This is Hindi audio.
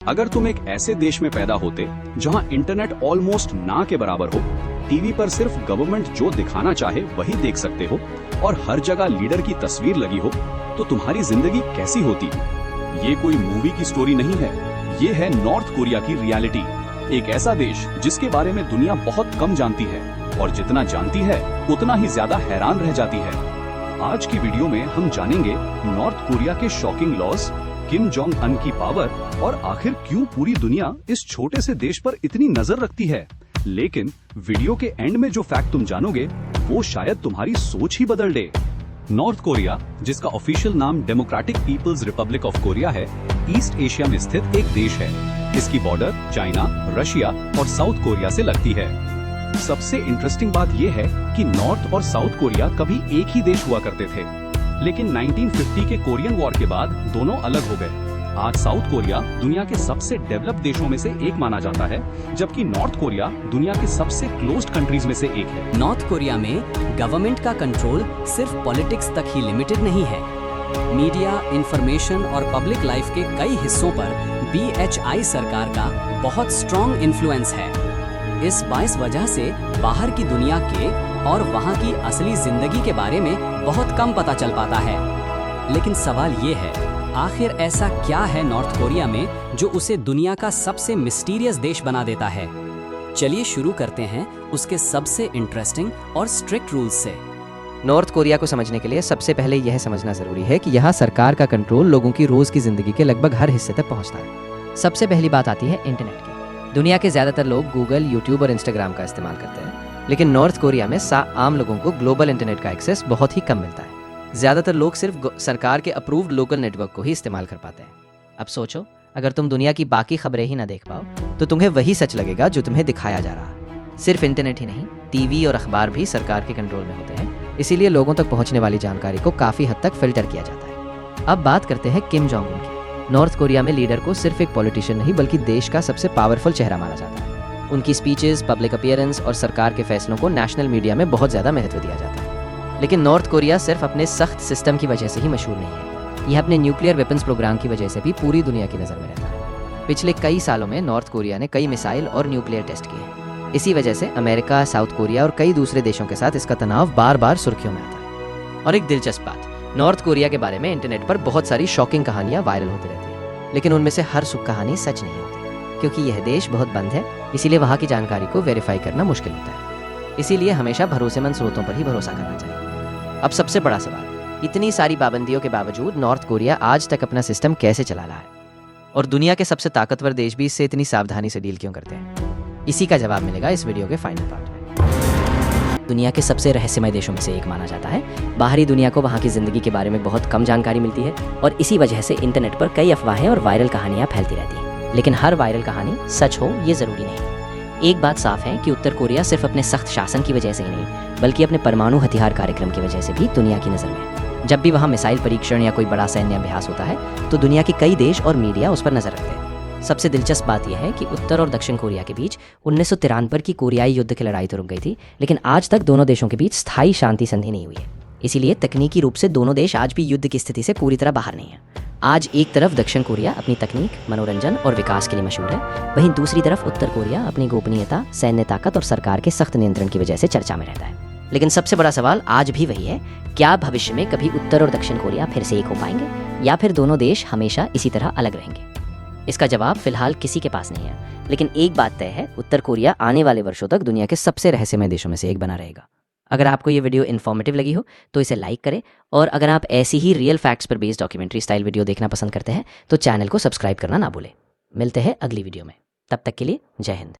अगर तुम एक ऐसे देश में पैदा होते जहां इंटरनेट ऑलमोस्ट ना के बराबर हो, टीवी पर सिर्फ गवर्नमेंट जो दिखाना चाहे वही देख सकते हो और हर जगह लीडर की तस्वीर लगी हो, तो तुम्हारी जिंदगी कैसी होती? ये कोई मूवी की स्टोरी नहीं है, ये है नॉर्थ कोरिया की रियलिटी। एक ऐसा देश जिसके बारे में दुनिया बहुत कम जानती है और जितना जानती है उतना ही ज्यादा हैरान रह जाती है। आज की वीडियो में हम जानेंगे नॉर्थ कोरिया के शॉकिंग लॉस, किम जोंग अन की पावर और आखिर क्यों पूरी दुनिया इस छोटे से देश पर इतनी नजर रखती है। लेकिन वीडियो के एंड में जो फैक्ट तुम जानोगे वो शायद तुम्हारी सोच ही बदल दे। नॉर्थ कोरिया, जिसका ऑफिशियल नाम democratic people's republic of Korea है, ईस्ट एशिया में स्थित एक देश है। इसकी बॉर्डर चाइना, रशिया और साउथ कोरिया से लगती है। सबसे इंटरेस्टिंग बात यह है कि नॉर्थ और साउथ कोरिया कभी एक ही देश हुआ करते थे, लेकिन 1950 के कोरियन वॉर के बाद दोनों अलग हो गए। आज साउथ कोरिया दुनिया के सबसे डेवलप्ड देशों में से एक माना जाता है, जबकि नॉर्थ कोरिया दुनिया के सबसे क्लोज्ड कंट्रीज में से एक है। नॉर्थ कोरिया में गवर्नमेंट का कंट्रोल सिर्फ पॉलिटिक्स तक ही लिमिटेड नहीं है। मीडिया, इंफॉर्मेशन और पब्लिक लाइफ के कई हिस्सों पर BHI सरकार का बहुत स्ट्रॉन्ग इन्फ्लुएंस है। इस बाइस वजह से बाहर की दुनिया के और वहाँ की असली जिंदगी के बारे में बहुत कम पता चल पाता है। लेकिन सवाल ये है, आखिर ऐसा क्या है नॉर्थ कोरिया में जो उसे दुनिया का सबसे मिस्टीरियस देश बना देता है? चलिए शुरू करते हैं उसके सबसे इंटरेस्टिंग और स्ट्रिक्ट रूल्स से। नॉर्थ कोरिया को समझने के लिए सबसे पहले यह समझना जरूरी है कि यहाँ सरकार का कंट्रोल लोगों की रोज की जिंदगी के लगभग हर हिस्से तक पहुँचता है। सबसे पहली बात आती है इंटरनेट की। दुनिया के ज्यादातर लोग गूगल, यूट्यूब और इंस्टाग्राम का इस्तेमाल करते हैं, लेकिन नॉर्थ कोरिया में आम लोगों को ग्लोबल इंटरनेट का एक्सेस बहुत ही कम मिलता है। ज्यादातर लोग सिर्फ सरकार के अप्रूव्ड लोकल नेटवर्क को ही इस्तेमाल कर पाते हैं। अब सोचो, अगर तुम दुनिया की बाकी खबरें ही ना देख पाओ तो तुम्हें वही सच लगेगा जो तुम्हें दिखाया जा रहा। सिर्फ इंटरनेट ही नहीं, टीवी और अखबार भी सरकार के कंट्रोल में होते हैं, इसीलिए लोगों तक पहुंचने वाली जानकारी को काफी हद तक फिल्टर किया जाता है। अब बात करते हैं किम जोंग उन की। नॉर्थ कोरिया में लीडर को सिर्फ एक पॉलिटिशियन नहीं बल्कि देश का सबसे पावरफुल चेहरा माना जाता है। उनकी स्पीचेस, पब्लिक अपीयरेंस और सरकार के फैसलों को नेशनल मीडिया में बहुत ज्यादा महत्व दिया जाता है। लेकिन नॉर्थ कोरिया सिर्फ अपने सख्त सिस्टम की वजह से ही मशहूर नहीं है, यह अपने न्यूक्लियर वेपन्स प्रोग्राम की वजह से भी पूरी दुनिया की नज़र में रहता है। पिछले कई सालों में नॉर्थ कोरिया ने कई मिसाइल और न्यूक्लियर टेस्ट किए। इसी वजह से अमेरिका, साउथ कोरिया और कई दूसरे देशों के साथ इसका तनाव बार बार सुर्खियों में आता है। और एक दिलचस्प बात, नॉर्थ कोरिया के बारे में इंटरनेट पर बहुत सारी शॉकिंग कहानियाँ वायरल होती रहती हैं, लेकिन उनमें से हर सुख कहानी सच नहीं होती, क्योंकि यह देश बहुत बंद है, इसीलिए वहाँ की जानकारी को वेरीफाई करना मुश्किल होता है। इसीलिए हमेशा भरोसेमंद स्रोतों पर ही भरोसा करना चाहिए। अब सबसे बड़ा सवाल, इतनी सारी पाबंदियों के बावजूद नॉर्थ कोरिया आज तक अपना सिस्टम कैसे चला रहा है? और दुनिया के सबसे ताकतवर देश भी इससे इतनी सावधानी से डील क्यों करते हैं? इसी का जवाब मिलेगा इस वीडियो के फाइनल पार्ट में। दुनिया के सबसे रहस्यमय देशों में से एक माना जाता है। बाहरी दुनिया को वहाँ की जिंदगी के बारे में बहुत कम जानकारी मिलती है और इसी वजह से इंटरनेट पर कई अफवाहें और वायरल कहानियाँ फैलती रहती हैं। लेकिन हर वायरल कहानी सच हो ये ज़रूरी नहीं। एक बात साफ है कि उत्तर कोरिया सिर्फ अपने सख्त शासन की वजह से ही नहीं बल्कि अपने परमाणु हथियार कार्यक्रम की वजह से भी दुनिया की नज़र में है। जब भी वहाँ मिसाइल परीक्षण या कोई बड़ा सैन्य अभ्यास होता है तो दुनिया के कई देश और मीडिया उस पर नजर रखते हैं। सबसे दिलचस्प बात यह है कि उत्तर और दक्षिण कोरिया के बीच 1993 की कोरियाई युद्ध की लड़ाई तो रुक गई थी, लेकिन आज तक दोनों देशों के बीच स्थायी शांति संधि नहीं हुई है। इसीलिए तकनीकी रूप से दोनों देश आज भी युद्ध की स्थिति से पूरी तरह बाहर नहीं है। आज एक तरफ दक्षिण कोरिया अपनी तकनीक, मनोरंजन और विकास के लिए मशहूर है, वहीं दूसरी तरफ उत्तर कोरिया अपनी गोपनीयता, सैन्य ताकत और सरकार के सख्त नियंत्रण की वजह से चर्चा में रहता है। लेकिन सबसे बड़ा सवाल आज भी वही है, क्या भविष्य में कभी उत्तर और दक्षिण कोरिया फिर से एक हो पाएंगे या फिर दोनों देश हमेशा इसी तरह अलग रहेंगे? इसका जवाब फिलहाल किसी के पास नहीं है, लेकिन एक बात तय है, उत्तर कोरिया आने वाले वर्षों तक दुनिया के सबसे रहस्यमय देशों में से एक बना रहेगा। अगर आपको ये वीडियो इन्फॉर्मेटिव लगी हो तो इसे लाइक करें, और अगर आप ऐसी ही रियल फैक्ट्स पर बेस्ड डॉक्यूमेंट्री स्टाइल वीडियो देखना पसंद करते हैं तो चैनल को सब्सक्राइब करना ना भूलें। मिलते हैं अगली वीडियो में, तब तक के लिए जय हिंद।